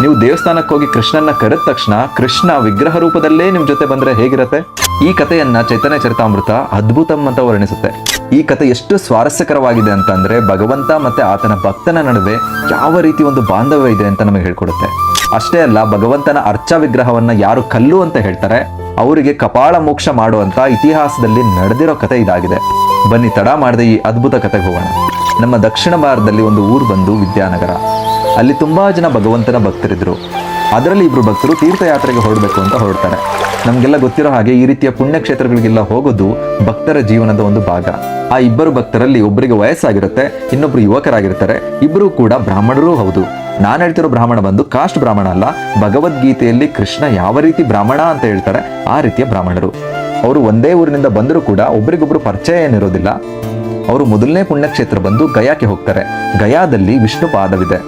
ನೀವು ದೇವಸ್ಥಾನಕ್ಕೆ ಹೋಗಿ ಕೃಷ್ಣನ ಕರೆದ ತಕ್ಷಣ ಕೃಷ್ಣ ವಿಗ್ರಹ ರೂಪದಲ್ಲೇ ನಿಮ್ ಜೊತೆ ಬಂದ್ರೆ ಹೇಗಿರತ್ತೆ? ಈ ಕಥೆಯನ್ನ ಚೈತನ್ಯ ಚರಿತಾಮೃತ ಅದ್ಭುತಂ ಅಂತ ವರ್ಣಿಸುತ್ತೆ. ಈ ಕಥೆ ಎಷ್ಟು ಸ್ವಾರಸ್ಯಕರವಾಗಿದೆ ಅಂತಂದ್ರೆ ಭಗವಂತ ಮತ್ತೆ ಆತನ ಭಕ್ತನ ನಡುವೆ ಯಾವ ರೀತಿ ಒಂದು ಬಾಂಧವ್ಯ ಇದೆ ಅಂತ ನಮಗೆ ಹೇಳ್ಕೊಡುತ್ತೆ. ಅಷ್ಟೇ ಅಲ್ಲ, ಭಗವಂತನ ಅರ್ಚಾ ವಿಗ್ರಹವನ್ನ ಯಾರು ಕಲ್ಲು ಅಂತ ಹೇಳ್ತಾರೆ ಅವರಿಗೆ ಕಪಾಳ ಮೋಕ್ಷ ಮಾಡುವಂತ ಇತಿಹಾಸದಲ್ಲಿ ನಡೆದಿರೋ ಕಥೆ ಇದಾಗಿದೆ. ಬನ್ನಿ ತಡ ಮಾಡದೆ ಈ ಅದ್ಭುತ ಕಥೆಗೆ ಹೋಗೋಣ. ನಮ್ಮ ದಕ್ಷಿಣ ಭಾರತದಲ್ಲಿ ಒಂದು ಊರು ಬಂದು ವಿದ್ಯಾನಗರ. ಅಲ್ಲಿ ತುಂಬಾ ಜನ ಭಗವಂತನ ಭಕ್ತರಿದ್ರು. ಅದರಲ್ಲಿ ಇಬ್ರು ಭಕ್ತರು ತೀರ್ಥಯಾತ್ರೆಗೆ ಹೊರಡಬೇಕು ಅಂತ ಹೊರಡ್ತಾರೆ. ನಮ್ಗೆಲ್ಲ ಗೊತ್ತಿರೋ ಹಾಗೆ ಈ ರೀತಿಯ ಪುಣ್ಯಕ್ಷೇತ್ರಗಳಿಗೆಲ್ಲ ಹೋಗೋದು ಭಕ್ತರ ಜೀವನದ ಒಂದು ಭಾಗ. ಆ ಇಬ್ಬರು ಭಕ್ತರಲ್ಲಿ ಒಬ್ಬರಿಗೆ ವಯಸ್ಸಾಗಿರುತ್ತೆ, ಇನ್ನೊಬ್ರು ಯುವಕರಾಗಿರ್ತಾರೆ. ಇಬ್ಬರು ಕೂಡ ಬ್ರಾಹ್ಮಣರೂ ಹೌದು. ನಾನು ಹೇಳ್ತಿರೋ ಬ್ರಾಹ್ಮಣ ಬಂದು ಕಾಸ್ಟ್ ಬ್ರಾಹ್ಮಣ ಅಲ್ಲ, ಭಗವದ್ಗೀತೆಯಲ್ಲಿ ಕೃಷ್ಣ ಯಾವ ರೀತಿ ಬ್ರಾಹ್ಮಣ ಅಂತ ಹೇಳ್ತಾರೆ ಆ ರೀತಿಯ ಬ್ರಾಹ್ಮಣರು. ಅವರು ಒಂದೇ ಊರಿನಿಂದ ಬಂದರೂ ಕೂಡ ಒಬ್ರಿಗೊಬ್ರು ಪರಿಚಯ ಏನಿರೋದಿಲ್ಲ. ಅವರು ಮೊದಲನೇ ಪುಣ್ಯಕ್ಷೇತ್ರ ಬಂದು ಗಯಾಕ್ಕೆ ಹೋಗ್ತಾರೆ. ಗಯಾದಲ್ಲಿ ವಿಷ್ಣು ಪಾದವಿದೆ.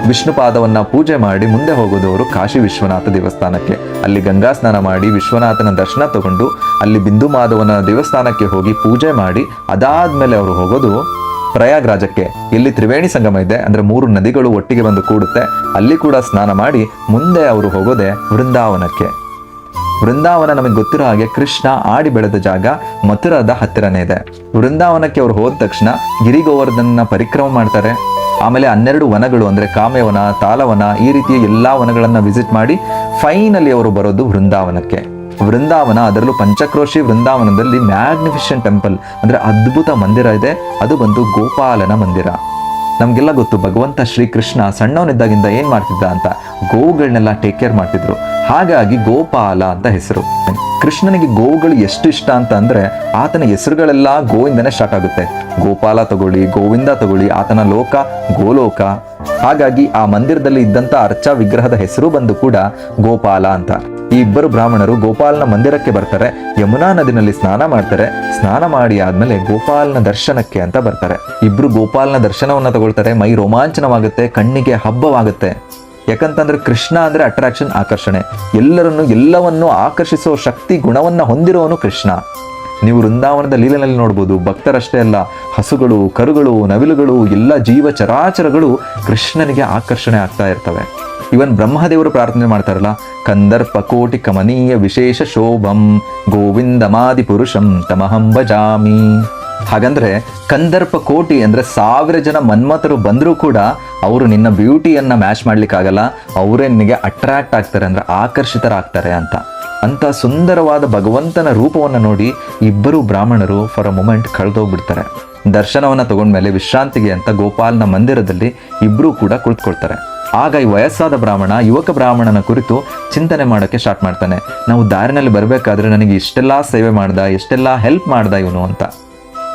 ವಿಷ್ಣು ಪಾದವನ್ನ ಪೂಜೆ ಮಾಡಿ ಮುಂದೆ ಹೋಗೋದವರು ಕಾಶಿ ವಿಶ್ವನಾಥ ದೇವಸ್ಥಾನಕ್ಕೆ. ಅಲ್ಲಿ ಗಂಗಾ ಸ್ನಾನ ಮಾಡಿ ವಿಶ್ವನಾಥನ ದರ್ಶನ ತಗೊಂಡು ಅಲ್ಲಿ ಬಿಂದು ಮಾಧವನ ದೇವಸ್ಥಾನಕ್ಕೆ ಹೋಗಿ ಪೂಜೆ ಮಾಡಿ ಅದಾದ್ಮೇಲೆ ಅವರು ಹೋಗೋದು ಪ್ರಯಾಗ್ರಾಜಕ್ಕೆ. ಇಲ್ಲಿ ತ್ರಿವೇಣಿ ಸಂಗಮ ಇದೆ, ಅಂದ್ರೆ 3 ನದಿಗಳು ಒಟ್ಟಿಗೆ ಬಂದು ಕೂಡುತ್ತೆ. ಅಲ್ಲಿ ಕೂಡ ಸ್ನಾನ ಮಾಡಿ ಮುಂದೆ ಅವರು ಹೋಗೋದೆ ವೃಂದಾವನಕ್ಕೆ. ವೃಂದಾವನ ನಮಗೆ ಗೊತ್ತಿರೋ ಹಾಗೆ ಕೃಷ್ಣ ಆಡಿ ಬೆಳೆದ ಜಾಗ ಮಥುರಾದ ಹತ್ತಿರನೇ ಇದೆ. ವೃಂದಾವನಕ್ಕೆ ಅವರು ಹೋದ ತಕ್ಷಣ ಗಿರಿಗೋವರ್ಧನ ಪರಿಕ್ರಮ ಮಾಡ್ತಾರೆ. ಆಮೇಲೆ 12 ವನಗಳು ಅಂದ್ರೆ ಕಾಮ್ಯವನ, ತಾಲವನ, ಈ ರೀತಿಯ ಎಲ್ಲಾ ವನಗಳನ್ನ ವಿಸಿಟ್ ಮಾಡಿ ಫೈನಲಿ ಅವರು ಬರೋದು ವೃಂದಾವನಕ್ಕೆ. ವೃಂದಾವನ, ಅದರಲ್ಲೂ ಪಂಚಕ್ರೋಶಿ ವೃಂದಾವನದಲ್ಲಿ ಮ್ಯಾಗ್ನಿಫಿಷೆಂಟ್ ಟೆಂಪಲ್ ಅಂದ್ರೆ ಅದ್ಭುತ ಮಂದಿರ ಇದೆ. ಅದು ಬಂದು ಗೋಪಾಲನ ಮಂದಿರ. ನಮ್ಗೆಲ್ಲ ಗೊತ್ತು ಭಗವಂತ ಶ್ರೀಕೃಷ್ಣ ಸಣ್ಣವನಿದ್ದಾಗಿಂದ ಏನ್ ಮಾಡ್ತಿದ್ದ ಅಂತ, ಗೋವುಗಳನ್ನೆಲ್ಲ ಟೇಕ್ ಕೇರ್ ಮಾಡ್ತಿದ್ರು. ಹಾಗಾಗಿ ಗೋಪಾಲ ಅಂತ ಹೆಸರು. ಕೃಷ್ಣನಿಗೆ ಗೋವುಗಳು ಎಷ್ಟು ಇಷ್ಟ ಅಂತ ಅಂದ್ರೆ ಆತನ ಹೆಸರುಗಳೆಲ್ಲ ಗೋವಿಂದನೇ ಸ್ಟಾರ್ಟ್ ಆಗುತ್ತೆ. ಗೋಪಾಲ ತಗೊಳ್ಳಿ, ಗೋವಿಂದ ತಗೊಳ್ಳಿ, ಆತನ ಲೋಕ ಗೋಲೋಕ. ಹಾಗಾಗಿ ಆ ಮಂದಿರದಲ್ಲಿ ಇದ್ದಂತ ಅರ್ಚಾ ವಿಗ್ರಹದ ಹೆಸರು ಬಂದು ಕೂಡ ಗೋಪಾಲ ಅಂತ. ಈ ಇಬ್ಬರು ಬ್ರಾಹ್ಮಣರು ಗೋಪಾಲನ ಮಂದಿರಕ್ಕೆ ಬರ್ತಾರೆ. ಯಮುನಾ ನದಿನಲ್ಲಿ ಸ್ನಾನ ಮಾಡ್ತಾರೆ. ಸ್ನಾನ ಮಾಡಿ ಆದ್ಮೇಲೆ ಗೋಪಾಲನ ದರ್ಶನಕ್ಕೆ ಅಂತ ಬರ್ತಾರೆ. ಇಬ್ರು ಗೋಪಾಲನ ದರ್ಶನವನ್ನ ತಗೊಳ್ತಾರೆ. ಮೈ ರೋಮಾಂಚನವಾಗುತ್ತೆ, ಕಣ್ಣಿಗೆ ಹಬ್ಬವಾಗುತ್ತೆ. ಯಾಕಂತಂದ್ರೆ ಕೃಷ್ಣ ಅಂದ್ರೆ ಅಟ್ರಾಕ್ಷನ್, ಆಕರ್ಷಣೆ. ಎಲ್ಲವನ್ನೂ ಆಕರ್ಷಿಸೋ ಶಕ್ತಿ ಗುಣವನ್ನ ಹೊಂದಿರೋನು ಕೃಷ್ಣ. ನೀವು ವೃಂದಾವನದ ಲೀಲೆನಲ್ಲಿ ನೋಡ್ಬೋದು, ಭಕ್ತರಷ್ಟೇ ಅಲ್ಲ, ಹಸುಗಳು, ಕರುಗಳು, ನವಿಲುಗಳು, ಎಲ್ಲ ಜೀವ ಚರಾಚರಗಳು ಕೃಷ್ಣನಿಗೆ ಆಕರ್ಷಣೆ ಆಗ್ತಾ ಇರ್ತವೆ. ಇವನ್ ಬ್ರಹ್ಮದೇವರು ಪ್ರಾರ್ಥನೆ ಮಾಡ್ತಾರಲ್ಲ, ಕಂದರ್ಪ ಕೋಟಿ ಕಮನೀಯ ವಿಶೇಷ ಶೋಭಂ ಗೋವಿಂದಮಾದಿ ಪುರುಷಂ ತಮಹಂ ಭಜಾಮಿ. ಹಾಗಂದ್ರೆ ಕಂದರ್ಪ ಕೋಟಿ ಅಂದ್ರೆ 1000 ಜನ ಮನ್ಮಥರು ಬಂದರೂ ಕೂಡ ಅವರು ನಿನ್ನ ಬ್ಯೂಟಿಯನ್ನ ಮ್ಯಾಚ್ ಮಾಡ್ಲಿಕ್ಕಾಗಲ್ಲ. ಅವರೇ ನಿನಗೆ ಅಟ್ರಾಕ್ಟ್ ಆಗ್ತಾರೆ, ಅಂದ್ರೆ ಆಕರ್ಷಿತರಾಗ್ತಾರೆ ಅಂತ ಸುಂದರವಾದ ಭಗವಂತನ ರೂಪವನ್ನು ನೋಡಿ ಇಬ್ಬರು ಬ್ರಾಹ್ಮಣರು ಫಾರ್ ಅ ಮೊಮೆಂಟ್ ಕಳೆದೋಗ್ಬಿಡ್ತಾರೆ. ದರ್ಶನವನ್ನ ತಗೊಂಡ್ಮೇಲೆ ವಿಶ್ರಾಂತಿಗೆ ಅಂತ ಗೋಪಾಲನ ಮಂದಿರದಲ್ಲಿ ಇಬ್ರು ಕೂಡ ಕುಳಿತುಕೊಳ್ತಾರೆ. ಆಗ ಈ ವಯಸ್ಸಾದ ಬ್ರಾಹ್ಮಣ ಯುವಕ ಬ್ರಾಹ್ಮಣನ ಕುರಿತು ಚಿಂತನೆ ಮಾಡೋಕ್ಕೆ ಸ್ಟಾರ್ಟ್ ಮಾಡ್ತಾನೆ. ನಾವು ದಾರಿನಲ್ಲಿ ಬರಬೇಕಾದ್ರೆ ನನಗೆ ಇಷ್ಟೆಲ್ಲ ಸೇವೆ ಮಾಡ್ದ, ಎಷ್ಟೆಲ್ಲ ಹೆಲ್ಪ್ ಮಾಡ್ದ ಇವನು ಅಂತ.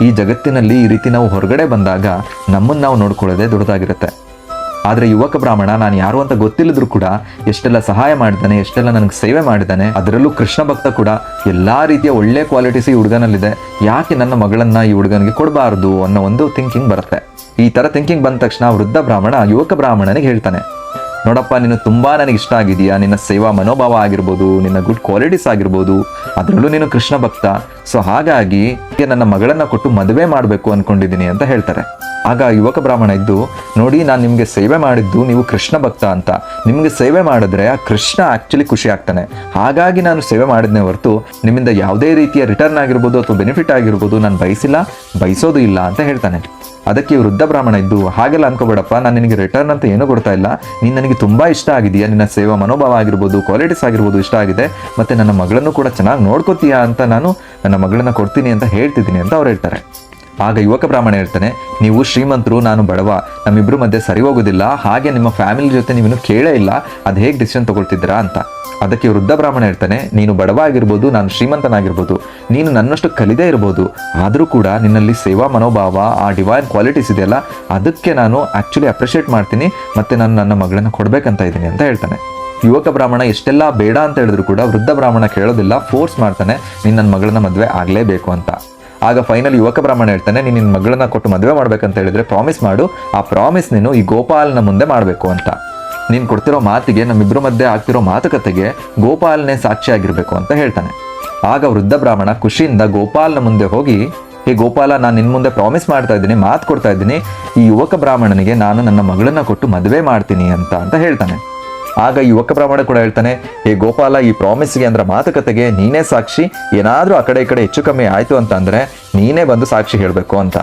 ಈ ಜಗತ್ತಿನಲ್ಲಿ ಈ ರೀತಿ ನಾವು ಹೊರಗಡೆ ಬಂದಾಗ ನಮ್ಮನ್ನು ನಾವು ನೋಡ್ಕೊಳ್ಳೋದೇ ದೊಡ್ಡದಾಗಿರುತ್ತೆ. ಆದರೆ ಯುವಕ ಬ್ರಾಹ್ಮಣ ನಾನು ಯಾರು ಅಂತ ಗೊತ್ತಿಲ್ಲದ್ರು ಕೂಡ ಎಷ್ಟೆಲ್ಲ ಸಹಾಯ ಮಾಡಿದ್ದಾನೆ, ಎಷ್ಟೆಲ್ಲ ನನಗೆ ಸೇವೆ ಮಾಡಿದ್ದಾನೆ. ಅದರಲ್ಲೂ ಕೃಷ್ಣ ಭಕ್ತ ಕೂಡ ಎಲ್ಲಾ ರೀತಿಯ ಒಳ್ಳೆ ಕ್ವಾಲಿಟೀಸ್ ಈ ಹುಡುಗನಲ್ಲಿದೆ, ಯಾಕೆ ನನ್ನ ಮಗಳನ್ನ ಈ ಹುಡುಗನಿಗೆ ಕೊಡಬಾರ್ದು ಅನ್ನೋ ಒಂದು ಥಿಂಕಿಂಗ್ ಬರುತ್ತೆ. ಈ ತರ ಥಿಂಕಿಂಗ್ ಬಂದ ತಕ್ಷಣ ವೃದ್ಧ ಬ್ರಾಹ್ಮಣ ಯುವಕ ಬ್ರಾಹ್ಮಣನಿಗೆ ಹೇಳ್ತಾನೆ, ನೋಡಪ್ಪ ನೀನು ತುಂಬಾ ನನಗೆ ಇಷ್ಟ ಆಗಿದೆಯಾ, ನಿನ್ನ ಸೇವಾ ಮನೋಭಾವ ಆಗಿರ್ಬೋದು, ನಿನ್ನ ಗುಡ್ ಕ್ವಾಲಿಟೀಸ್ ಆಗಿರ್ಬೋದು, ಅದರಲ್ಲೂ ನೀನು ಕೃಷ್ಣ ಭಕ್ತ. ಸೊ ಹಾಗಾಗಿ ನನ್ನ ಮಗಳನ್ನ ಕೊಟ್ಟು ಮದುವೆ ಮಾಡಬೇಕು ಅನ್ಕೊಂಡಿದ್ದೀನಿ ಅಂತ ಹೇಳ್ತಾರೆ. ಆಗ ಯುವಕ ಬ್ರಾಹ್ಮಣ ಇದ್ದು, ನೋಡಿ ನಾನು ನಿಮ್ಗೆ ಸೇವೆ ಮಾಡಿದ್ದು ನೀವು ಕೃಷ್ಣ ಭಕ್ತ ಅಂತ, ನಿಮ್ಗೆ ಸೇವೆ ಮಾಡಿದ್ರೆ ಆ ಕೃಷ್ಣ ಆಕ್ಚುಲಿ ಖುಷಿ ಆಗ್ತಾನೆ. ಹಾಗಾಗಿ ನಾನು ಸೇವೆ ಮಾಡಿದ್ನೇ ಹೊರತು ನಿಮ್ಮಿಂದ ಯಾವುದೇ ರೀತಿಯ ರಿಟರ್ನ್ ಆಗಿರ್ಬೋದು ಅಥವಾ ಬೆನಿಫಿಟ್ ಆಗಿರ್ಬೋದು ನಾನು ಬಯಸೋದು ಇಲ್ಲ ಅಂತ ಹೇಳ್ತಾನೆ. ಅದಕ್ಕೆ ವೃದ್ಧ ಬ್ರಾಹ್ಮಣ ಇದ್ದು, ಹಾಗೆಲ್ಲ ಅನ್ಕೋಬೇಡಪ್ಪ, ನಾನು ನಿನಗೆ ರಿಟರ್ನ್ ಅಂತ ಏನೂ ಕೊಡ್ತಾ ಇಲ್ಲ, ನೀನು ನನಗೆ ತುಂಬಾ ಇಷ್ಟ ಆಗಿದೆಯಾ, ನಿನ್ನ ಸೇವಾ ಮನೋಭಾವ ಆಗಿರ್ಬೋದು, ಕ್ವಾಲಿಟೀಸ್ ಆಗಿರ್ಬೋದು ಇಷ್ಟ ಆಗಿದೆ, ಮತ್ತೆ ನನ್ನ ಮಗಳನ್ನು ಕೂಡ ಚೆನ್ನಾಗಿ ನೋಡ್ಕೋತೀಯಾ ಅಂತ ನಾನು ನನ್ನ ಮಗಳನ್ನ ಕೊಡ್ತೀನಿ ಅಂತ ಹೇಳ್ತಿದ್ದೀನಿ ಅಂತ ಅವ್ರು ಹೇಳ್ತಾರೆ. ಆಗ ಯುವಕ ಬ್ರಾಹ್ಮಣ ಹೇಳ್ತಾನೆ, ನೀವು ಶ್ರೀಮಂತರು, ನಾನು ಬಡವ, ನಮ್ಮಿಬ್ರು ಮಧ್ಯೆ ಸರಿ ಹೋಗೋದಿಲ್ಲ, ಹಾಗೆ ನಿಮ್ಮ ಫ್ಯಾಮಿಲಿ ಜೊತೆ ನೀವೇನು ಕೇಳೇ ಇಲ್ಲ, ಅದು ಹೇಗೆ ಡಿಸಿಷನ್ ತಗೊಳ್ತಿದ್ದೀರಾ ಅಂತ. ಅದಕ್ಕೆ ವೃದ್ಧ ಬ್ರಾಹ್ಮಣ ಹೇಳ್ತಾನೆ, ನೀನು ಬಡವ ಆಗಿರ್ಬೋದು, ನಾನು ಶ್ರೀಮಂತನಾಗಿರ್ಬೋದು, ನೀನು ನನ್ನಷ್ಟು ಕಲಿದೇ ಇರ್ಬೋದು, ಆದರೂ ಕೂಡ ನಿನ್ನಲ್ಲಿ ಸೇವಾ ಮನೋಭಾವ, ಆ ಡಿವೈನ್ ಕ್ವಾಲಿಟೀಸ್ ಇದೆಯಲ್ಲ, ಅದಕ್ಕೆ ನಾನು ಆಕ್ಚುಲಿ ಅಪ್ರಿಷಿಯೇಟ್ ಮಾಡ್ತೀನಿ, ಮತ್ತೆ ನಾನು ನನ್ನ ಮಗಳನ್ನ ಕೊಡ್ಬೇಕಂತ ಇದ್ದೀನಿ ಅಂತ ಹೇಳ್ತಾನೆ. ಯುವಕ ಬ್ರಾಹ್ಮಣ ಎಷ್ಟೆಲ್ಲ ಬೇಡ ಅಂತ ಹೇಳಿದ್ರು ಕೂಡ ವೃದ್ಧ ಬ್ರಾಹ್ಮಣ ಕೇಳೋದಿಲ್ಲ, ಫೋರ್ಸ್ ಮಾಡ್ತಾನೆ, ನೀನು ನನ್ನ ಮಗಳನ್ನ ಮದುವೆ ಆಗಲೇಬೇಕು ಅಂತ. ಆಗ ಫೈನಲ್ ಯುವಕ ಬ್ರಾಹ್ಮಣ ಹೇಳ್ತಾನೆ, ನೀನು ನಿನ್ನ ಮಗಳನ್ನ ಕೊಟ್ಟು ಮದುವೆ ಮಾಡ್ಬೇಕಂತ ಹೇಳಿದ್ರೆ ಪ್ರಾಮಿಸ್ ಮಾಡು, ಆ ಪ್ರಾಮಿಸ್ ನೀನು ಈ ಗೋಪಾಲನ ಮುಂದೆ ಮಾಡಬೇಕು ಅಂತ. ನೀನು ಕೊಡ್ತಿರೋ ಮಾತಿಗೆ, ನಮ್ಮಿಬ್ಬರ ಮಧ್ಯೆ ಆಗ್ತಿರೋ ಮಾತುಕತೆಗೆ ಗೋಪಾಲನೇ ಸಾಕ್ಷಿಯಾಗಿರ್ಬೇಕು ಅಂತ ಹೇಳ್ತಾನೆ. ಆಗ ವೃದ್ಧ ಬ್ರಾಹ್ಮಣ ಖುಷಿಯಿಂದ ಗೋಪಾಲನ ಮುಂದೆ ಹೋಗಿ, ಹೇ ಗೋಪಾಲ, ನಾನು ನಿನ್ನ ಮುಂದೆ ಪ್ರಾಮಿಸ್ ಮಾಡ್ತಾ ಇದ್ದೀನಿ, ಮಾತು ಕೊಡ್ತಾ ಇದ್ದೀನಿ, ಈ ಯುವಕ ಬ್ರಾಹ್ಮಣನಿಗೆ ನಾನು ನನ್ನ ಮಗಳನ್ನ ಕೊಟ್ಟು ಮದುವೆ ಮಾಡ್ತೀನಿ ಅಂತ ಹೇಳ್ತಾನೆ. ಆಗ ಯುವಕ ಬ್ರಾಹ್ಮಣ ಕೂಡ ಹೇಳ್ತಾನೆ, ಹೇ ಗೋಪಾಲ, ಈ ಪ್ರಾಮಿಸ್ಗೆ ಅಂದ್ರೆ ಮಾತುಕತೆಗೆ ನೀನೇ ಸಾಕ್ಷಿ. ಏನಾದ್ರೂ ಆ ಕಡೆ ಈ ಕಡೆ ಹೆಚ್ಚು ಕಮ್ಮಿ ಆಯ್ತು ಅಂತ ಅಂದ್ರೆ ನೀನೇ ಬಂದು ಸಾಕ್ಷಿ ಹೇಳಬೇಕು ಅಂತ.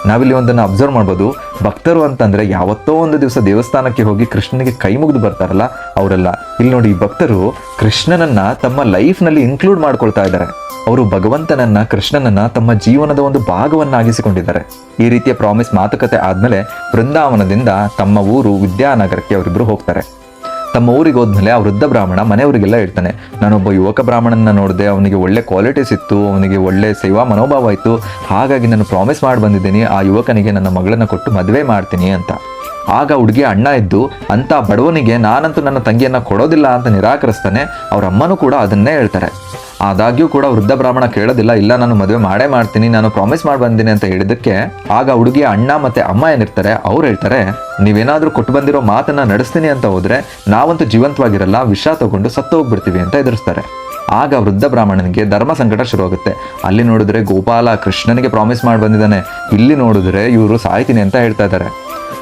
ನಾವಿಲ್ಲಿ ಒಂದನ್ನು ಅಬ್ಸರ್ವ್ ಮಾಡ್ಬೋದು. ಭಕ್ತರು ಅಂತಂದ್ರೆ ಯಾವತ್ತೋ ಒಂದು ದಿವಸ ದೇವಸ್ಥಾನಕ್ಕೆ ಹೋಗಿ ಕೃಷ್ಣನಿಗೆ ಕೈ ಮುಗಿದು ಬರ್ತಾರಲ್ಲ ಅವರೆಲ್ಲ. ಇಲ್ಲಿ ನೋಡಿ, ಈ ಭಕ್ತರು ಕೃಷ್ಣನನ್ನ ತಮ್ಮ ಲೈಫ್ನಲ್ಲಿ ಇನ್ಕ್ಲೂಡ್ ಮಾಡ್ಕೊಳ್ತಾ ಇದ್ದಾರೆ. ಅವರು ಭಗವಂತನನ್ನ, ಕೃಷ್ಣನನ್ನ ತಮ್ಮ ಜೀವನದ ಒಂದು ಭಾಗವನ್ನಾಗಿಸಿಕೊಂಡಿದ್ದಾರೆ. ಈ ರೀತಿಯ ಪ್ರಾಮಿಸ್ ಮಾತುಕತೆ ಆದ್ಮೇಲೆ ಬೃಂದಾವನದಿಂದ ತಮ್ಮ ಊರು ವಿದ್ಯಾನಗರಕ್ಕೆ ಅವರಿಬ್ರು ಹೋಗ್ತಾರೆ. ತಮ್ಮ ಊರಿಗೆ ಹೋದ್ಮೇಲೆ ಆ ವೃದ್ಧ ಬ್ರಾಹ್ಮಣ ಮನೆಯವರಿಗೆಲ್ಲ ಹೇಳ್ತಾನೆ, ನಾನೊಬ್ಬ ಯುವಕ ಬ್ರಾಹ್ಮಣನ ನೋಡಿದೆ, ಅವನಿಗೆ ಒಳ್ಳೆ ಕ್ವಾಲಿಟೀಸ್ ಇತ್ತು, ಅವನಿಗೆ ಒಳ್ಳೆ ಸೇವಾ ಮನೋಭಾವ ಇತ್ತು, ಹಾಗಾಗಿ ನಾನು ಪ್ರಾಮಿಸ್ ಮಾಡಿ ಬಂದಿದ್ದೀನಿ, ಆ ಯುವಕನಿಗೆ ನನ್ನ ಮಗಳನ್ನ ಕೊಟ್ಟು ಮದುವೆ ಮಾಡ್ತೀನಿ ಅಂತ. ಆಗ ಹುಡುಗಿಯ ಅಣ್ಣ ಇದ್ದು, ಅಂತ ಬಡವನಿಗೆ ನಾನಂತೂ ನನ್ನ ತಂಗಿಯನ್ನ ಕೊಡೋದಿಲ್ಲ ಅಂತ ನಿರಾಕರಿಸ್ತಾನೆ. ಅವ್ರ ಅಮ್ಮನೂ ಕೂಡ ಅದನ್ನೇ ಹೇಳ್ತಾರೆ. ಆದಾಗ್ಯೂ ಕೂಡ ವೃದ್ಧ ಬ್ರಾಹ್ಮಣ ಕೇಳೋದಿಲ್ಲ, ಇಲ್ಲ ನಾನು ಮದುವೆ ಮಾಡೇ ಮಾಡ್ತೀನಿ, ನಾನು ಪ್ರಾಮಿಸ್ ಮಾಡಿ ಬಂದಿನಿ ಅಂತ ಹೇಳಿದ್ದಕ್ಕೆ ಆಗ ಹುಡುಗಿಯ ಅಣ್ಣ ಮತ್ತೆ ಅಮ್ಮ ಏನಿರ್ತಾರೆ ಅವ್ರು ಹೇಳ್ತಾರೆ, ನೀವೇನಾದ್ರೂ ಕೊಟ್ಟು ಬಂದಿರೋ ಮಾತನ್ನ ನಡೆಸ್ತೀನಿ ಅಂತ ಹೋದ್ರೆ ನಾವಂತೂ ಜೀವಂತವಾಗಿರಲ್ಲ, ವಿಷ ತಗೊಂಡು ಸತ್ತು ಹೋಗ್ಬಿಡ್ತೀವಿ ಅಂತ ಎದುರಿಸ್ತಾರೆ. ಆಗ ವೃದ್ಧ ಬ್ರಾಹ್ಮಣನಿಗೆ ಧರ್ಮ ಸಂಕಟ ಶುರುವಾಗುತ್ತೆ. ಅಲ್ಲಿ ನೋಡಿದ್ರೆ ಗೋಪಾಲ ಕೃಷ್ಣನಿಗೆ ಪ್ರಾಮಿಸ್ ಮಾಡಿ ಬಂದಿದ್ದಾನೆ, ಇಲ್ಲಿ ನೋಡಿದ್ರೆ ಇವರು ಸಾಯ್ತೀನಿ ಅಂತ ಹೇಳ್ತಾ ಇದ್ದಾರೆ.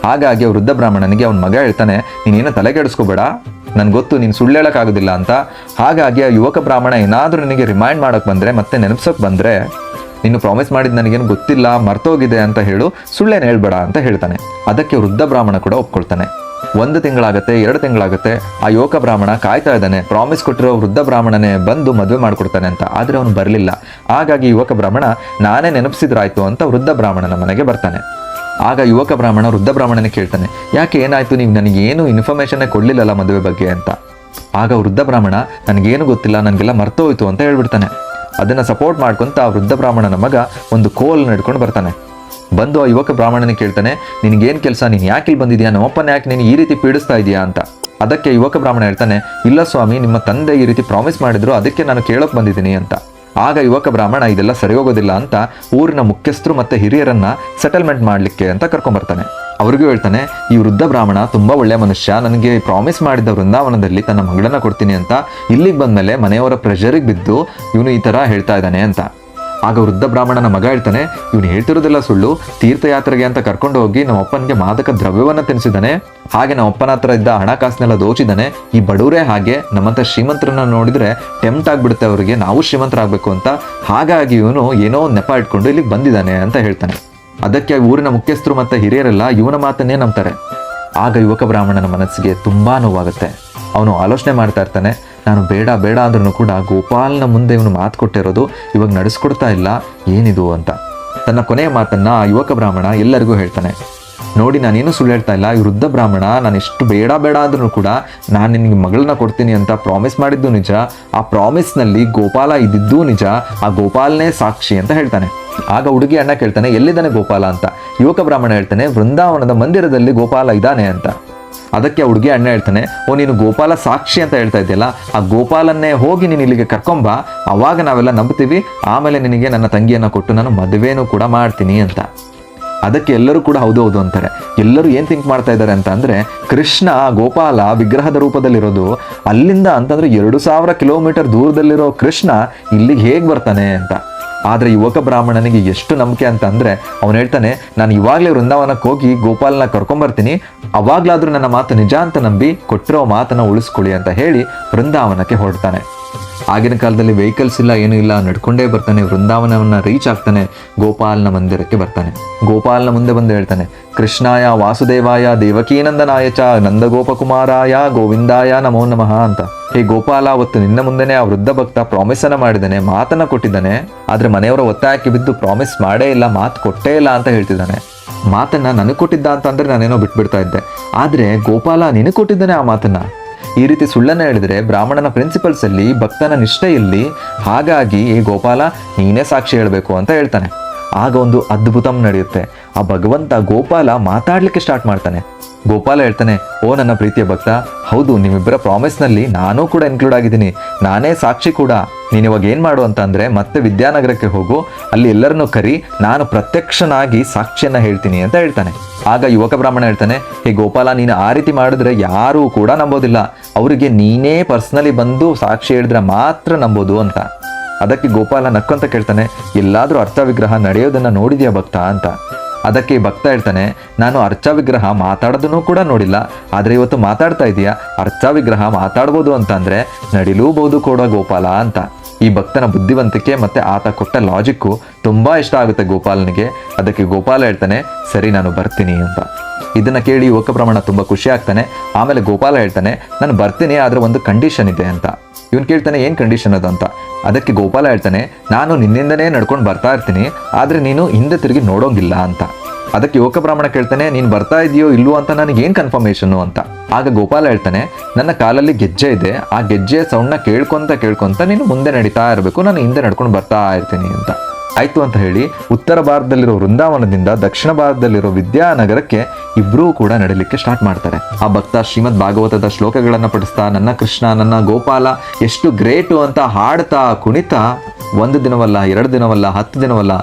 ಹಾಗಾಗಿ ವೃದ್ಧ ಬ್ರಾಹ್ಮಣನಿಗೆ ಅವನ ಮಗ ಹೇಳ್ತಾನೆ, ನೀನೇನು ತಲೆ ಕೆಡಿಸ್ಕೋಬೇಡ, ನನ್ಗೆ ಗೊತ್ತು ನೀನು ಸುಳ್ಳು ಹೇಳೋಕ್ಕಾಗೋದಿಲ್ಲ ಅಂತ. ಹಾಗಾಗಿ ಆ ಯುವಕ ಬ್ರಾಹ್ಮಣ ಏನಾದರೂ ನಿನಗೆ ರಿಮೈಂಡ್ ಮಾಡೋಕ್ಕೆ ಬಂದರೆ, ಮತ್ತೆ ನೆನಪಿಸೋಕೆ ಬಂದರೆ, ನೀನು ಪ್ರಾಮಿಸ್ ಮಾಡಿದ್ದು ನನಗೇನು ಗೊತ್ತಿಲ್ಲ, ಮರ್ತೋಗಿದೆ ಅಂತ ಹೇಳು, ಸುಳ್ಳೇನು ಹೇಳ್ಬೇಡ ಅಂತ ಹೇಳ್ತಾನೆ. ಅದಕ್ಕೆ ವೃದ್ಧ ಬ್ರಾಹ್ಮಣ ಕೂಡ ಒಪ್ಕೊಳ್ತಾನೆ. 1 ತಿಂಗಳಾಗುತ್ತೆ, 2 ತಿಂಗಳಾಗುತ್ತೆ. ಆ ಯುವಕ ಬ್ರಾಹ್ಮಣ ಕಾಯ್ತಾ ಇದ್ದಾನೆ, ಪ್ರಾಮಿಸ್ ಕೊಟ್ಟಿರೋ ವೃದ್ಧ ಬ್ರಾಹ್ಮಣನೇ ಬಂದು ಮದುವೆ ಮಾಡ್ಕೊಡ್ತಾನೆ ಅಂತ. ಆದರೆ ಅವನು ಬರಲಿಲ್ಲ. ಹಾಗಾಗಿ ಯುವಕ ಬ್ರಾಹ್ಮಣ ನಾನೇ ನೆನಪಿಸಿದ್ರಾಯ್ತು ಅಂತ ವೃದ್ಧ ಬ್ರಾಹ್ಮಣನ ಮನೆಗೆ ಬರ್ತಾನೆ. ಆಗ ಯುವಕ ಬ್ರಾಹ್ಮಣ ವೃದ್ಧ ಬ್ರಾಹ್ಮಣನೇ ಕೇಳ್ತಾನೆ, ಯಾಕೆ ಏನಾಯ್ತು, ನೀವು ನನಗೇನು ಇನ್ಫಾರ್ಮೇಷನ್ನೇ ಕೊಡಲಿಲ್ಲಲ್ಲ ಮದುವೆ ಬಗ್ಗೆ ಅಂತ. ಆಗ ವೃದ್ಧ ಬ್ರಾಹ್ಮಣ, ನನಗೇನು ಗೊತ್ತಿಲ್ಲ, ನನಗೆಲ್ಲ ಮರ್ತೋಯ್ತು ಅಂತ ಹೇಳ್ಬಿಡ್ತಾನೆ. ಅದನ್ನು ಸಪೋರ್ಟ್ ಮಾಡ್ಕೊಂತ ಆ ವೃದ್ಧ ಬ್ರಾಹ್ಮಣನ ಮಗ ಒಂದು ಕೋಲ್ ನಡ್ಕೊಂಡು ಬರ್ತಾನೆ. ಬಂದು ಆ ಯುವಕ ಬ್ರಾಹ್ಮಣನಿಗೆ ಕೇಳ್ತಾನೆ, ನಿನಗೇನು ಕೆಲಸ, ನೀನು ಯಾಕೆ ಇಲ್ಲಿ ಬಂದಿದ್ಯಾ, ನಮ್ಮಪ್ಪನ ಯಾಕೆ ನೀನು ಈ ರೀತಿ ಪೀಡಿಸ್ತಾ ಇದೆಯಾ ಅಂತ. ಅದಕ್ಕೆ ಯುವಕ ಬ್ರಾಹ್ಮಣ ಹೇಳ್ತಾನೆ, ಇಲ್ಲ ಸ್ವಾಮಿ, ನಿಮ್ಮ ತಂದೆ ಈ ರೀತಿ ಪ್ರಾಮಿಸ್ ಮಾಡಿದ್ರು, ಅದಕ್ಕೆ ನಾನು ಕೇಳೋಕೆ ಬಂದಿದ್ದೀನಿ ಅಂತ. ಆಗ ಯುವಕ ಬ್ರಾಹ್ಮಣ ಇದೆಲ್ಲ ಸರಿ ಹೋಗೋದಿಲ್ಲ ಅಂತ ಊರಿನ ಮುಖ್ಯಸ್ಥರು ಮತ್ತೆ ಹಿರಿಯರನ್ನ ಸೆಟಲ್ಮೆಂಟ್ ಮಾಡಲಿಕ್ಕೆ ಅಂತ ಕರ್ಕೊಂಡ್ಬರ್ತಾನೆ. ಅವ್ರಿಗೂ ಹೇಳ್ತಾನೆ, ಈ ವೃದ್ಧ ಬ್ರಾಹ್ಮಣ ತುಂಬಾ ಒಳ್ಳೆ ಮನುಷ್ಯ, ನನಗೆ ಪ್ರಾಮಿಸ್ ಮಾಡಿದ್ದ ವೃಂದಾವನದಲ್ಲಿ ತನ್ನ ಮಗಳನ್ನ ಕೊಡ್ತೀನಿ ಅಂತ, ಇಲ್ಲಿಗೆ ಬಂದ್ಮೇಲೆ ಮನೆಯವರ ಪ್ರೆಷರಿಗೆ ಬಿದ್ದು ಇವನು ಈ ತರ ಹೇಳ್ತಾ ಇದ್ದಾನೆ ಅಂತ. ಆಗ ವೃದ್ಧ ಬ್ರಾಹ್ಮಣನ ಮಗ ಹೇಳ್ತಾನೆ, ಇವನು ಹೇಳ್ತಿರೋದೆಲ್ಲ ಸುಳ್ಳು, ತೀರ್ಥಯಾತ್ರೆಗೆ ಅಂತ ಕರ್ಕೊಂಡು ಹೋಗಿ ನಮ್ಮ ಅಪ್ಪನಿಗೆ ಮಾದಕ ದ್ರವ್ಯವನ್ನ ತಿನ್ನಿಸಿದ್ದಾನೆ, ಹಾಗೆ ನಮ್ಮ ಅಪ್ಪನ ಹತ್ರ ಇದ್ದ ಹಣಕಾಸನ್ನೆಲ್ಲ ದೋಚಿದ್ದಾನೆ. ಈ ಬಡವರೇ ಹಾಗೆ, ನಮ್ಮಂತ ಶ್ರೀಮಂತರನ್ನ ನೋಡಿದ್ರೆ ಟೆಂಪ್ಟ್ ಆಗ್ಬಿಡುತ್ತೆ ಅವರಿಗೆ, ನಾವು ಶ್ರೀಮಂತರಾಗಬೇಕು ಅಂತ. ಹಾಗಾಗಿ ಇವನು ಏನೋ ನೆಪ ಇಟ್ಕೊಂಡು ಇಲ್ಲಿಗೆ ಬಂದಿದ್ದಾನೆ ಅಂತ ಹೇಳ್ತಾನೆ. ಅದಕ್ಕೆ ಊರಿನ ಮುಖ್ಯಸ್ಥರು ಮತ್ತೆ ಹಿರಿಯರೆಲ್ಲ ಇವನ ಮಾತನ್ನೇ ನಂಬ್ತಾರೆ. ಆಗ ಯುವಕ ಬ್ರಾಹ್ಮಣನ ಮನಸ್ಸಿಗೆ ತುಂಬಾ ನೋವಾಗುತ್ತೆ. ಅವನು ಆಲೋಚನೆ ಮಾಡ್ತಾ ಇರ್ತಾನೆ, ನಾನು ಬೇಡ ಬೇಡ ಅಂದ್ರೂ ಕೂಡ ಗೋಪಾಲನ ಮುಂದೆ ಇವನು ಮಾತು ಕೊಟ್ಟಿರೋದು ಇವಾಗ ನಡೆಸ್ಕೊಡ್ತಾ ಇಲ್ಲ, ಏನಿದು ಅಂತ. ತನ್ನ ಕೊನೆಯ ಮಾತನ್ನ ಆ ಯುವಕ ಬ್ರಾಹ್ಮಣ ಎಲ್ಲರಿಗೂ ಹೇಳ್ತಾನೆ, ನೋಡಿ ನಾನೇನು ಸುಳ್ಳು ಹೇಳ್ತಾ ಇಲ್ಲ, ಈ ವೃದ್ಧ ಬ್ರಾಹ್ಮಣ ನಾನು ಎಷ್ಟು ಬೇಡ ಬೇಡ ಅಂದ್ರೂ ಕೂಡ ನಾನು ನಿನಗೆ ಮಗಳನ್ನ ಕೊಡ್ತೀನಿ ಅಂತ ಪ್ರಾಮಿಸ್ ಮಾಡಿದ್ದು ನಿಜ, ಆ ಪ್ರಾಮಿಸ್ನಲ್ಲಿ ಗೋಪಾಲ ಇದ್ದಿದ್ದು ನಿಜ, ಆ ಗೋಪಾಲನೇ ಸಾಕ್ಷಿ ಅಂತ ಹೇಳ್ತಾನೆ. ಆಗ ಹುಡುಗಿ ಅಣ್ಣ ಕೇಳ್ತಾನೆ, ಎಲ್ಲಿದ್ದಾನೆ ಗೋಪಾಲ ಅಂತ. ಯುವಕ ಬ್ರಾಹ್ಮಣ ಹೇಳ್ತಾನೆ, ವೃಂದಾವನದ ಮಂದಿರದಲ್ಲಿ ಗೋಪಾಲ ಇದ್ದಾನೆ ಅಂತ. ಅದಕ್ಕೆ ಹುಡುಗಿ ಅಣ್ಣ ಹೇಳ್ತಾನೆ, ಓ ನೀನು ಗೋಪಾಲ ಸಾಕ್ಷಿ ಅಂತ ಹೇಳ್ತಾ ಇದೆಯಲ್ಲ, ಆ ಗೋಪಾಲನ್ನೇ ಹೋಗಿ ನೀನು ಇಲ್ಲಿಗೆ ಕರ್ಕೊಂಬ, ಅವಾಗ ನಾವೆಲ್ಲ ನಂಬ್ತೀವಿ, ಆಮೇಲೆ ನಿನಗೆ ನನ್ನ ತಂಗಿಯನ್ನ ಕೊಟ್ಟು ನಾನು ಮದುವೆನೂ ಕೂಡ ಮಾಡ್ತೀನಿ ಅಂತ. ಅದಕ್ಕೆ ಎಲ್ಲರೂ ಕೂಡ ಹೌದು ಹೌದು ಅಂತಾರೆ. ಎಲ್ಲರೂ ಏನು ಥಿಂಕ್ ಮಾಡ್ತಾ ಇದ್ದಾರೆ ಅಂತ ಅಂದರೆ, ಕೃಷ್ಣ ಗೋಪಾಲ ವಿಗ್ರಹದ ರೂಪದಲ್ಲಿರೋದು ಅಲ್ಲಿಂದ ಅಂತಂದರೆ 2000 ಕಿಲೋಮೀಟರ್ ದೂರದಲ್ಲಿರೋ ಕೃಷ್ಣ ಇಲ್ಲಿಗೆ ಹೇಗೆ ಬರ್ತಾನೆ ಅಂತ. ಆದರೆ ಯುವಕ ಬ್ರಾಹ್ಮಣನಿಗೆ ಎಷ್ಟು ನಂಬಿಕೆ ಅಂತ ಅಂದರೆ, ಅವನು ಹೇಳ್ತಾನೆ, ನಾನು ಇವಾಗಲೇ ವೃಂದಾವನಕ್ಕೆ ಹೋಗಿ ಗೋಪಾಲನ ಕರ್ಕೊಂಬರ್ತೀನಿ, ಅವಾಗಲಾದರೂ ನನ್ನ ಮಾತು ನಿಜ ಅಂತ ನಂಬಿ ಕೊಟ್ಟಿರೋ ಮಾತನ್ನು ಉಳಿಸ್ಕೊಳ್ಳಿ ಅಂತ ಹೇಳಿ ವೃಂದಾವನಕ್ಕೆ ಹೊರಡ್ತಾನೆ. ಆಗಿನ ಕಾಲದಲ್ಲಿ ವೆಹಿಕಲ್ಸ್ ಇಲ್ಲ, ಏನೂ ಇಲ್ಲ, ನಡ್ಕೊಂಡೇ ಬರ್ತಾನೆ. ವೃಂದಾವನವನ್ನು ರೀಚ್ ಆಗ್ತಾನೆ. ಗೋಪಾಲನ ಮಂದಿರಕ್ಕೆ ಬರ್ತಾನೆ. ಗೋಪಾಲನ ಮುಂದೆ ಬಂದು ಹೇಳ್ತಾನೆ, ಕೃಷ್ಣಾಯ ವಾಸುದೇವಾಯ ದೇವಕೀನಂದನಾಯ ಚ ನಂದಗೋಪಕುಮಾರಾಯ ಗೋವಿಂದಾಯ ನಮೋ ನಮಃ ಅಂತ. ಹೇ ಗೋಪಾಲ, ಅವತ್ತು ನಿನ್ನ ಮುಂದೆನೇ ಆ ವೃದ್ಧ ಭಕ್ತ ಪ್ರಾಮಿಸನ್ನು ಮಾಡಿದ್ದಾನೆ, ಮಾತನ್ನು ಕೊಟ್ಟಿದ್ದಾನೆ, ಆದರೆ ಮನೆಯವರ ಒತ್ತಾಯಕ್ಕೆ ಬಿದ್ದು ಪ್ರಾಮಿಸ್ ಮಾಡೇ ಇಲ್ಲ, ಮಾತು ಕೊಟ್ಟೇ ಇಲ್ಲ ಅಂತ ಹೇಳ್ತಿದ್ದಾನೆ. ಮಾತನ್ನ ನನಗೆ ಕೊಟ್ಟಿದ್ದ ಅಂತಂದ್ರೆ ನಾನೇನೋ ಬಿಟ್ಬಿಡ್ತಾ ಇದ್ದೆ, ಆದರೆ ಗೋಪಾಲ ನಿನಗೆ ಕೊಟ್ಟಿದ್ದಾನೆ ಆ ಮಾತನ್ನ. ಈ ರೀತಿ ಸುಳ್ಳನ್ನು ಹೇಳಿದ್ರೆ ಬ್ರಾಹ್ಮಣನ ಪ್ರಿನ್ಸಿಪಲ್ಸ್ ಅಲ್ಲಿ, ಭಕ್ತನ ನಿಷ್ಠೆಯಲ್ಲಿ, ಹಾಗಾಗಿ ಈ ಗೋಪಾಲ ನೀನೇ ಸಾಕ್ಷಿ ಹೇಳಬೇಕು ಅಂತ ಹೇಳ್ತಾನೆ. ಆಗ ಒಂದು ಅದ್ಭುತಂ ನಡೆಯುತ್ತೆ. ಆ ಭಗವಂತ ಗೋಪಾಲ ಮಾತಾಡ್ಲಿಕ್ಕೆ ಸ್ಟಾರ್ಟ್ ಮಾಡ್ತಾನೆ. ಗೋಪಾಲ ಹೇಳ್ತಾನೆ, ಓ ನನ್ನ ಪ್ರೀತಿಯ ಭಕ್ತ, ಹೌದು ನಿಮ್ಮಿಬ್ಬರ ಪ್ರಾಮಿಸ್ನಲ್ಲಿ ನಾನೂ ಕೂಡ ಇನ್ಕ್ಲೂಡ್ ಆಗಿದ್ದೀನಿ, ನಾನೇ ಸಾಕ್ಷಿ ಕೂಡ. ನೀನು ಇವಾಗ ಏನು ಮಾಡು ಅಂತ ಅಂದರೆ, ಮತ್ತೆ ವಿದ್ಯಾನಗರಕ್ಕೆ ಹೋಗು, ಅಲ್ಲಿ ಎಲ್ಲರನ್ನೂ ಕರಿ, ನಾನು ಪ್ರತ್ಯಕ್ಷನಾಗಿ ಸಾಕ್ಷಿಯನ್ನು ಹೇಳ್ತೀನಿ ಅಂತ ಹೇಳ್ತಾನೆ. ಆಗ ಯುವಕ ಬ್ರಾಹ್ಮಣ ಹೇಳ್ತಾನೆ, ಹೇ ಗೋಪಾಲ, ನೀನು ಆ ರೀತಿ ಮಾಡಿದ್ರೆ ಯಾರೂ ಕೂಡ ನಂಬೋದಿಲ್ಲ, ಅವರಿಗೆ ನೀನೇ ಪರ್ಸ್ನಲಿ ಬಂದು ಸಾಕ್ಷಿ ಹೇಳಿದ್ರೆ ಮಾತ್ರ ನಂಬೋದು ಅಂತ. ಅದಕ್ಕೆ ಗೋಪಾಲ ನಕ್ಕಂತ ಕೇಳ್ತಾನೆ, ಎಲ್ಲಾದರೂ ಅರ್ಥ ವಿಗ್ರಹ ನಡೆಯೋದನ್ನು ನೋಡಿದ್ಯಾ ಭಕ್ತ ಅಂತ. ಅದಕ್ಕೆ ಈ ಭಕ್ತ ಹೇಳ್ತಾನೆ, ನಾನು ಅರ್ಚ ವಿಗ್ರಹ ಮಾತಾಡೋದನ್ನು ಕೂಡ ನೋಡಿಲ್ಲ, ಆದರೆ ಇವತ್ತು ಮಾತಾಡ್ತಾ ಇದೆಯಾ, ಅರ್ಚ ವಿಗ್ರಹ ಮಾತಾಡ್ಬೋದು ಅಂತ ಅಂದರೆ ನಡಿಲೂಬಹುದು ಕೂಡ ಗೋಪಾಲ ಅಂತ. ಈ ಭಕ್ತನ ಬುದ್ಧಿವಂತಿಕೆ ಮತ್ತು ಆತ ಕೊಟ್ಟ ಲಾಜಿಕ್ಕು ತುಂಬ ಇಷ್ಟ ಆಗುತ್ತೆ ಗೋಪಾಲನಿಗೆ. ಅದಕ್ಕೆ ಗೋಪಾಲ ಹೇಳ್ತಾನೆ, ಸರಿ ನಾನು ಬರ್ತೀನಿ ಅಂತ. ಇದನ್ನು ಕೇಳಿ ಯುವಕ ಬ್ರಾಹ್ಮಣ ತುಂಬ ಖುಷಿ ಆಗ್ತಾನೆ. ಆಮೇಲೆ ಗೋಪಾಲ ಹೇಳ್ತಾನೆ, ನಾನು ಬರ್ತೀನಿ, ಆದರೆ ಒಂದು ಕಂಡೀಷನ್ ಇದೆ ಅಂತ. ಇವನು ಕೇಳ್ತಾನೆ, ಏನು ಕಂಡೀಷನ್ ಅದು ಅಂತ. ಅದಕ್ಕೆ ಗೋಪಾಲ ಹೇಳ್ತಾನೆ, ನಾನು ನಿನ್ನಿಂದನೇ ನಡ್ಕೊಂಡು ಬರ್ತಾ ಇರ್ತೀನಿ, ಆದರೆ ನೀನು ಹಿಂದೆ ತಿರುಗಿ ನೋಡೋಂಗಿಲ್ಲ ಅಂತ. ಅದಕ್ಕೆ ಯುವಕ ಬ್ರಾಹ್ಮಣ ಕೇಳ್ತಾನೆ, ನೀನು ಬರ್ತಾ ಇದೆಯೋ ಇಲ್ವೋ ಅಂತ ನನಗೇನು ಕನ್ಫರ್ಮೇಷನ್ನು ಅಂತ. ಆಗ ಗೋಪಾಲ ಹೇಳ್ತಾನೆ, ನನ್ನ ಕಾಲಲ್ಲಿ ಗೆಜ್ಜೆ ಇದೆ, ಆ ಗೆಜ್ಜೆಯ ಸೌಂಡ್ನ ಕೇಳ್ಕೊಂತ ನೀನು ಮುಂದೆ ನಡೀತಾ ಇರಬೇಕು, ನಾನು ಹಿಂದೆ ನಡ್ಕೊಂಡು ಬರ್ತಾ ಇರ್ತೀನಿ ಅಂತ. ಆಯ್ತು ಅಂತ ಹೇಳಿ ಉತ್ತರ ಭಾರತದಲ್ಲಿರೋ ವೃಂದಾವನದಿಂದ ದಕ್ಷಿಣ ಭಾರತದಲ್ಲಿರೋ ವಿದ್ಯಾನಗರಕ್ಕೆ ಇಬ್ಬರೂ ಕೂಡ ನಡೀಲಿಕ್ಕೆ ಸ್ಟಾರ್ಟ್ ಮಾಡ್ತಾರೆ. ಆ ಭಕ್ತ ಶ್ರೀಮದ್ ಭಾಗವತದ ಶ್ಲೋಕಗಳನ್ನು ಪಠಿಸ್ತಾ, ನನ್ನ ಕೃಷ್ಣ ನನ್ನ ಗೋಪಾಲ ಎಷ್ಟು ಗ್ರೇಟು ಅಂತ ಹಾಡ್ತಾ ಕುಣಿತಾ 1 ದಿನವಲ್ಲ, 2 ದಿನವಲ್ಲ, 10 ದಿನವಲ್ಲ,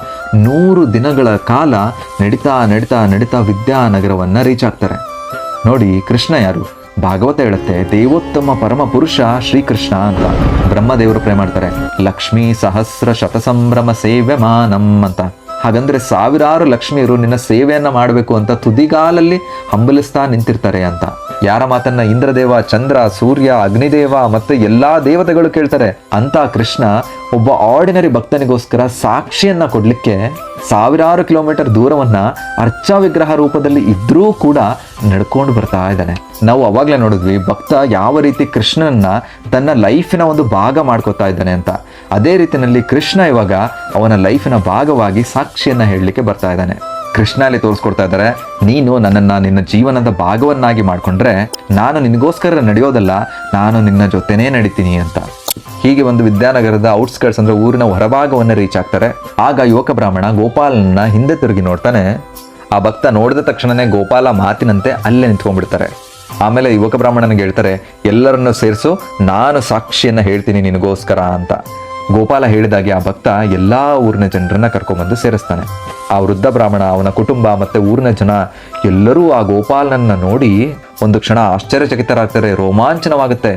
100 ದಿನಗಳ ಕಾಲ ನಡೀತಾ ವಿದ್ಯಾನಗರವನ್ನು ರೀಚ್ ಆಗ್ತಾರೆ. ನೋಡಿ, ಕೃಷ್ಣ ಯಾರು? ಭಾಗವತ ಹೇಳುತ್ತೆ, ದೇವೋತ್ತಮ ಪರಮ ಪುರುಷ ಶ್ರೀಕೃಷ್ಣ ಅಂತ. ಬ್ರಹ್ಮದೇವರು ಪ್ರೇ ಮಾಡ್ತಾರೆ, ಲಕ್ಷ್ಮೀ ಸಹಸ್ರ ಶತಸಂಭ್ರಮ ಸೇವ್ಯಮಾನಂ ಅಂತ. ಹಾಗಂದ್ರೆ 1000 ಲಕ್ಷ್ಮಿಯರು ನಿನ್ನ ಸೇವೆಯನ್ನ ಮಾಡಬೇಕು ಅಂತ ತುದಿಗಾಲಲ್ಲಿ ಹಂಬಲಿಸ್ತಾ ನಿಂತಿರ್ತಾರೆ ಅಂತ. ಯಾರ ಮಾತನ್ನ ಇಂದ್ರದೇವ, ಚಂದ್ರ, ಸೂರ್ಯ, ಅಗ್ನಿದೇವ ಮತ್ತೆ ಎಲ್ಲಾ ದೇವತೆಗಳು ಕೇಳ್ತಾರೆ ಅಂತ ಕೃಷ್ಣ ಒಬ್ಬ ಆರ್ಡಿನರಿ ಭಕ್ತನಿಗೋಸ್ಕರ ಸಾಕ್ಷಿಯನ್ನ ಕೊಡ್ಲಿಕ್ಕೆ 1000 ಕಿಲೋಮೀಟರ್ ದೂರವನ್ನ ಅರ್ಚಾ ವಿಗ್ರಹ ರೂಪದಲ್ಲಿ ಇದ್ರೂ ಕೂಡ ನಡ್ಕೊಂಡು ಬರ್ತಾ ಇದ್ದಾನೆ. ನಾವು ಅವಾಗಲೇ ನೋಡಿದ್ವಿ ಭಕ್ತ ಯಾವ ರೀತಿ ಕೃಷ್ಣನನ್ನ ತನ್ನ ಲೈಫಿನ ಒಂದು ಭಾಗ ಮಾಡ್ಕೋತಾ ಇದ್ದಾನೆ ಅಂತ. ಅದೇ ರೀತಿಯಲ್ಲಿ ಕೃಷ್ಣ ಇವಾಗ ಅವನ ಲೈಫಿನ ಭಾಗವಾಗಿ ಸಾಕ್ಷಿಯನ್ನ ಹೇಳಲಿಕ್ಕೆ ಬರ್ತಾ ಇದ್ದಾನೆ. ಕೃಷ್ಣ ಅಲ್ಲಿ ತೋರಿಸ್ಕೊಡ್ತಾ ಇದ್ದಾರೆ, ನೀನು ನನ್ನನ್ನು ನಿನ್ನ ಜೀವನದ ಭಾಗವನ್ನಾಗಿ ಮಾಡಿಕೊಂಡ್ರೆ ನಾನು ನಿನಗೋಸ್ಕರ ನಡೆಯೋದಲ್ಲ, ನಾನು ನಿನ್ನ ಜೊತೆನೇ ನಡೀತೀನಿ ಅಂತ. ಹೀಗೆ ಒಂದು ವಿದ್ಯಾನಗರದ ಔಟ್ಸ್ಕರ್ಟ್ಸ್ ಅಂದ್ರೆ ಊರಿನ ಹೊರಭಾಗವನ್ನು ರೀಚ್ ಆಗ್ತಾರೆ. ಆಗ ಯುವಕ ಬ್ರಾಹ್ಮಣ ಗೋಪಾಲನ ಹಿಂದೆ ತಿರುಗಿ ನೋಡ್ತಾನೆ. ಆ ಭಕ್ತ ನೋಡಿದ ತಕ್ಷಣನೇ ಗೋಪಾಲ ಮಾತಿನಂತೆ ಅಲ್ಲೇ ನಿಂತ್ಕೊಂಡ್ಬಿಡ್ತಾರೆ. ಆಮೇಲೆ ಯುವಕ ಬ್ರಾಹ್ಮಣನಿಗೆ ಹೇಳ್ತಾರೆ, ಎಲ್ಲರನ್ನು ಸೇರಿಸು, ನಾನು ಸಾಕ್ಷಿಯನ್ನ ಹೇಳ್ತೀನಿ ನಿನಗೋಸ್ಕರ ಅಂತ. ಗೋಪಾಲ ಹೇಳಿದಾಗೆ ಆ ಭಕ್ತ ಎಲ್ಲಾ ಊರಿನ ಜನರನ್ನ ಕರ್ಕೊಂಡ್ಬಂದು ಸೇರಿಸ್ತಾನೆ. ಆ ವೃದ್ಧ ಬ್ರಾಹ್ಮಣ, ಅವನ ಕುಟುಂಬ ಮತ್ತೆ ಊರಿನ ಜನ ಎಲ್ಲರೂ ಆ ಗೋಪಾಲನನ್ನ ನೋಡಿ ಒಂದು ಕ್ಷಣ ಆಶ್ಚರ್ಯಚಕಿತರಾಗ್ತಾರೆ, ರೋಮಾಂಚನವಾಗುತ್ತೆ.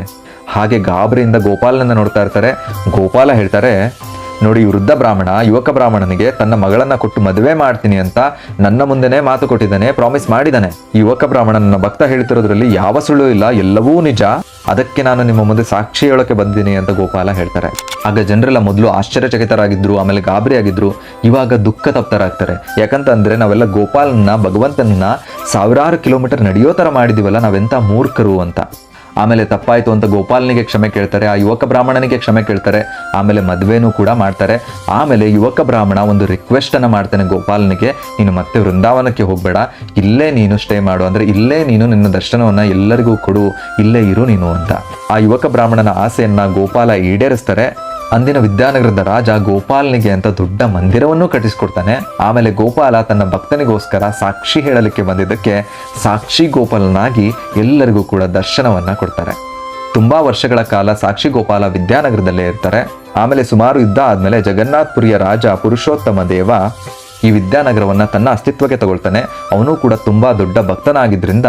ಹಾಗೆ ಗಾಬರಿಯಿಂದ ಗೋಪಾಲನನ್ನ ನೋಡ್ತಾ ಇರ್ತಾರೆ. ಗೋಪಾಲ ಹೇಳ್ತಾರೆ, ನೋಡಿ, ವೃದ್ಧ ಬ್ರಾಹ್ಮಣ ಯುವಕ ಬ್ರಾಹ್ಮಣನಿಗೆ ತನ್ನ ಮಗಳನ್ನ ಕೊಟ್ಟು ಮದುವೆ ಮಾಡ್ತೀನಿ ಅಂತ ನನ್ನ ಮುಂದೆನೇ ಮಾತು ಕೊಟ್ಟಿದ್ದಾನೆ, ಪ್ರಾಮಿಸ್ ಮಾಡಿದ್ದಾನೆ. ಯುವಕ ಬ್ರಾಹ್ಮಣ ನನ್ನ ಭಕ್ತ ಹೇಳ್ತಿರೋದ್ರಲ್ಲಿ ಯಾವ ಸುಳ್ಳು ಇಲ್ಲ, ಎಲ್ಲವೂ ನಿಜ. ಅದಕ್ಕೆ ನಾನು ನಿಮ್ಮ ಮುಂದೆ ಸಾಕ್ಷಿ ಹೇಳೋಕೆ ಬಂದಿದ್ದೀನಿ ಅಂತ ಗೋಪಾಲ ಹೇಳ್ತಾರೆ. ಆಗ ಜನರೆಲ್ಲ ಮೊದಲು ಆಶ್ಚರ್ಯಚಕಿತರಾಗಿದ್ರು, ಆಮೇಲೆ ಗಾಬರಿ ಆಗಿದ್ರು, ಇವಾಗ ದುಃಖ ತಪ್ತರಾಗ್ತಾರೆ. ಯಾಕಂತಂದ್ರೆ ನಾವೆಲ್ಲ ಗೋಪಾಲನ್ನ, ಭಗವಂತನನ್ನ 1000 ಕಿಲೋಮೀಟರ್ ನಡೆಯೋ ತರ ಮಾಡಿದೀವಲ್ಲ, ನಾವೆಂತ ಮೂರ್ಖರು ಅಂತ. ಆಮೇಲೆ ತಪ್ಪಾಯ್ತು ಅಂತ ಗೋಪಾಲನಿಗೆ ಕ್ಷಮೆ ಕೇಳ್ತಾರೆ, ಆ ಯುವಕ ಬ್ರಾಹ್ಮಣನಿಗೆ ಕ್ಷಮೆ ಕೇಳ್ತಾರೆ. ಆಮೇಲೆ ಮದುವೆನೂ ಕೂಡ ಮಾಡ್ತಾರೆ. ಆಮೇಲೆ ಯುವಕ ಬ್ರಾಹ್ಮಣ ಒಂದು ರಿಕ್ವೆಸ್ಟ್ ಅನ್ನ ಮಾಡ್ತಾನೆ ಗೋಪಾಲನಿಗೆ, ನೀನು ಮತ್ತೆ ವೃಂದಾವನಕ್ಕೆ ಹೋಗ್ಬೇಡ, ಇಲ್ಲೇ ನೀನು ಸ್ಟೇ ಮಾಡು, ಅಂದ್ರೆ ಇಲ್ಲೇ ನೀನು ನಿನ್ನ ದರ್ಶನವನ್ನ ಎಲ್ಲರಿಗೂ ಕೊಡು, ಇಲ್ಲೇ ಇರು ನೀನು ಅಂತ. ಆ ಯುವಕ ಬ್ರಾಹ್ಮಣನ ಆಸೆಯನ್ನ ಗೋಪಾಲ ಈಡೇರಿಸ್ತಾರೆ. ಅಂದಿನ ವಿದ್ಯಾನಗರದ ರಾಜ ಗೋಪಾಲನಿಗೆ ಅಂತ ದೊಡ್ಡ ಮಂದಿರವನ್ನು ಕಟ್ಟಿಸ್ಕೊಡ್ತಾನೆ. ಆಮೇಲೆ ಗೋಪಾಲ ತನ್ನ ಭಕ್ತನಿಗೋಸ್ಕರ ಸಾಕ್ಷಿ ಹೇಳಲಿಕ್ಕೆ ಬಂದಿದ್ದಕ್ಕೆ ಸಾಕ್ಷಿ ಗೋಪಾಲನಾಗಿ ಎಲ್ಲರಿಗೂ ಕೂಡ ದರ್ಶನವನ್ನ ಕೊಡ್ತಾರೆ. ತುಂಬಾ ವರ್ಷಗಳ ಕಾಲ ಸಾಕ್ಷಿ ಗೋಪಾಲ ವಿದ್ಯಾನಗರದಲ್ಲೇ ಇರ್ತಾರೆ. ಆಮೇಲೆ ಸುಮಾರು ಯುದ್ಧ ಆದ್ಮೇಲೆ ಜಗನ್ನಾಥಪುರಿಯ ರಾಜ ಪುರುಷೋತ್ತಮ ದೇವ ಈ ವಿದ್ಯಾನಗರವನ್ನ ತನ್ನ ಅಸ್ತಿತ್ವಕ್ಕೆ ತಗೊಳ್ತಾನೆ. ಅವನು ಕೂಡ ತುಂಬಾ ದೊಡ್ಡ ಭಕ್ತನಾಗಿದ್ರಿಂದ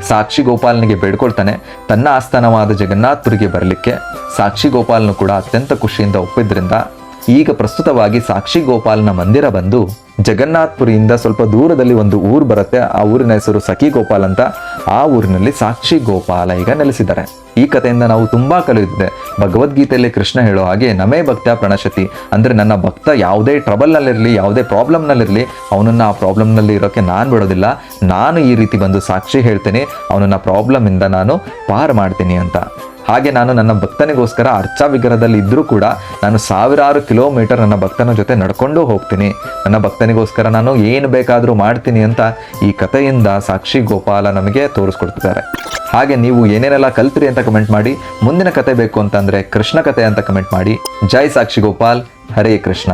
ಸಾಕ್ಷಿ ಗೋಪಾಲನಿಗೆ ಬೇಡ್ಕೊಳ್ತಾನೆ ತನ್ನ ಆಸ್ಥಾನವಾದ ಜಗನ್ನಾಥಪುರಿಗೆ ಬರಲಿಕ್ಕೆ. ಸಾಕ್ಷಿ ಗೋಪಾಲನು ಕೂಡ ಅತ್ಯಂತ ಖುಷಿಯಿಂದ ಒಪ್ಪಿದ್ರಿಂದ ಈಗ ಪ್ರಸ್ತುತವಾಗಿ ಸಾಕ್ಷಿ ಗೋಪಾಲನ ಮಂದಿರ ಬಂದು ಜಗನ್ನಾಥಪುರಿಯಿಂದ ಸ್ವಲ್ಪ ದೂರದಲ್ಲಿ ಒಂದು ಊರು ಬರುತ್ತೆ. ಆ ಊರಿನ ಹೆಸರು ಸಖಿ ಗೋಪಾಲ್ ಅಂತ. ಆ ಊರಿನಲ್ಲಿ ಸಾಕ್ಷಿ ಗೋಪಾಲ ಈಗ ನೆಲೆಸಿದ್ದಾರೆ. ಈ ಕಥೆಯಿಂದ ನಾವು ತುಂಬಾ ಕಲಿಯುತ್ತಿದೆ. ಭಗವದ್ಗೀತೆಯಲ್ಲಿ ಕೃಷ್ಣ ಹೇಳೋ ಹಾಗೆ ನಮೇ ಭಕ್ತ ಪ್ರಣಶತಿ, ಅಂದ್ರೆ ನನ್ನ ಭಕ್ತ ಯಾವುದೇ ಟ್ರಬಲ್ನಲ್ಲಿರಲಿ, ಯಾವುದೇ ಪ್ರಾಬ್ಲಮ್ನಲ್ಲಿರಲಿ, ಅವನನ್ನ ಆ ಪ್ರಾಬ್ಲಮ್ನಲ್ಲಿ ಇರೋಕ್ಕೆ ನಾನು ಬಿಡೋದಿಲ್ಲ. ನಾನು ಈ ರೀತಿ ಬಂದು ಸಾಕ್ಷಿ ಹೇಳ್ತೀನಿ, ಅವನನ್ನ ಪ್ರಾಬ್ಲಮಿಂದ ನಾನು ಪಾರು ಮಾಡ್ತೀನಿ ಅಂತ. ಹಾಗೆ ನಾನು ನನ್ನ ಭಕ್ತನಿಗೋಸ್ಕರ ಅರ್ಚಾ ವಿಗ್ರಹದಲ್ಲಿ ಇದ್ರೂ ಕೂಡ ನಾನು 1000 ಕಿಲೋಮೀಟರ್ ನನ್ನ ಭಕ್ತನ ಜೊತೆ ನಡ್ಕೊಂಡು ಹೋಗ್ತೀನಿ, ನನ್ನ ಭಕ್ತನಿಗೋಸ್ಕರ ನಾನು ಏನು ಬೇಕಾದರೂ ಮಾಡ್ತೀನಿ ಅಂತ ಈ ಕಥೆಯಿಂದ ಸಾಕ್ಷಿ ಗೋಪಾಲ ನಮಗೆ ತೋರಿಸ್ಕೊಡ್ತಿದ್ದಾರೆ. ಹಾಗೆ ನೀವು ಏನೇನೆಲ್ಲ ಕಲ್ತ್ರಿ ಅಂತ ಕಮೆಂಟ್ ಮಾಡಿ. ಮುಂದಿನ ಕತೆ ಬೇಕು ಅಂತಂದ್ರೆ ಕೃಷ್ಣ ಕಥೆ ಅಂತ ಕಮೆಂಟ್ ಮಾಡಿ. ಜೈ ಸಾಕ್ಷಿ ಗೋಪಾಲ್, ಹರೇ ಕೃಷ್ಣ.